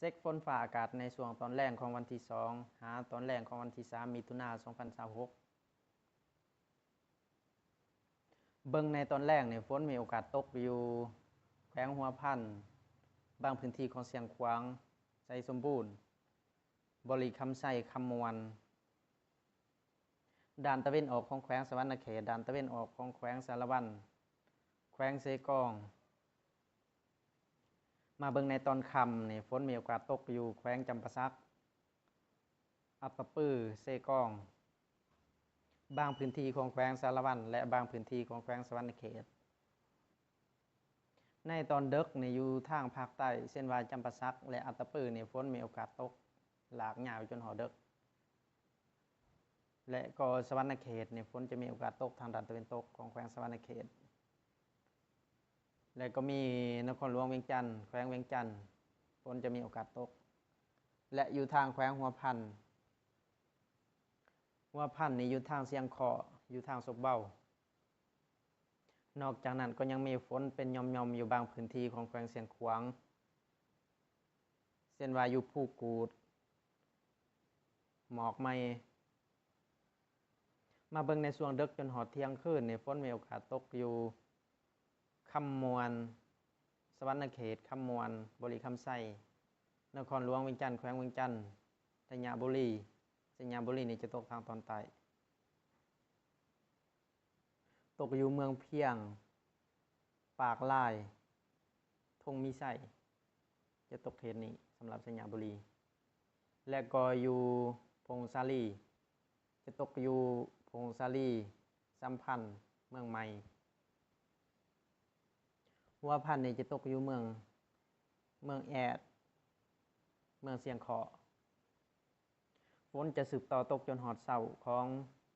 ซ็กฝนฟ้าอากาศในช่วงตอนแรกของวันที่2หาตอนแรกของวันที่3มิถุนายน2026เบิ่งในตอนแรกฝนมีโอกาสตกอยู่แขวงหัวพันบางพื้นที่ของเสียงขวางไสสมบูรณ์บริคำไส้คำมวนด้านตะเวนออกของแขวงสะหวรรณเขตด้านตะเวนออกของแขวงสารวันแขวงเซกองมาเบิ่งในตอนค่ำฝนมีโอกาสตกอยู่แขวงจำปาสักอัปปะปือเซกองบางพื้นที่ของแขวงสารวันและบางพื้นที่ของแขวงสะหวรรณเขตในตอนดึกอยู่ทางภาคใต้เช่นว่าจำปาสักและอัปปะปือฝนมีโอกาสตกหลากยาวจนหอดึกและก็สะหวรรณเขตฝนจะมีโอกาสตกทางด้านตะวันตกของแขวงสะหวรรณเขตและก็มีนครหลวงเวียงจันทร์แขวงเวียงจันทร์ฝนจะมีโอกาสตกและอยู่ทางแขวงหัวพันอยู่ทางเสียงขออยู่ทางศกเบ้านอกจากนั้นก็ยังมีฝนเป็นย่อมๆอยู่บางพื้นที่ของแขวงเสียงขวางเช่นว่าอยู่ภูกูดหมอกไหมมาเบิ่งในช่วงดึกจนหอดเที่ยงคืนฝนมีโอกาสตกอยู่คำมวนสะหวรรณเขตคำมวนบริคำไส้นครหลวงเวียงจันทร์แขวงเวียงจันทร์สัญญาบุรีจะตกทางตอนใต้ตกอยู่เมืองเพียงปากลายทงมีไส้จะตกเขตนี้สำหรับสัญญาบุรีและก็อยู่พงซาลีจะตกอยู่พงซาลีสัมพันธ์เมืองใหม่หัวพันจะตกอยู่เมืองแอดเมืองเสียงขอฝนจะสืบต่อตกจนหอดเสาของ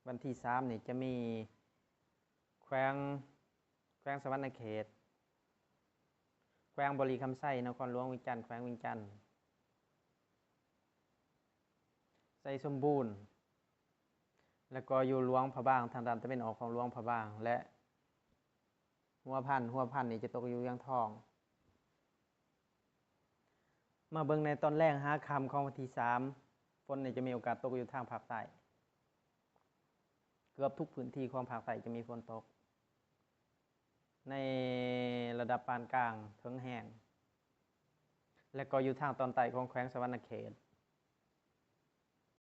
วันที่3จะมีแขวงสะหวรรณเขตแขวงบริคำไส้นครหลวงเวียงจันทร์แขวงเวียงจันทร์ไสสมบูรณ์แล้วก็อยู่หลวงพระบางทางด้านตะวันออกของหลวงพระบางและหัวพันจะตกอยู่ยังทองมาเบิ่งในตอนแรกหาค่ำของวันที่3ฝนจะมีโอกาสตกอยู่ทางภาคใต้เกือบทุกพื้นที่ของภาคใต้จะมีฝนตกในระดับปานกลางถึงแห้งและก็อยู่ทางตอนใต้ของแขวงสะหวรรณเขต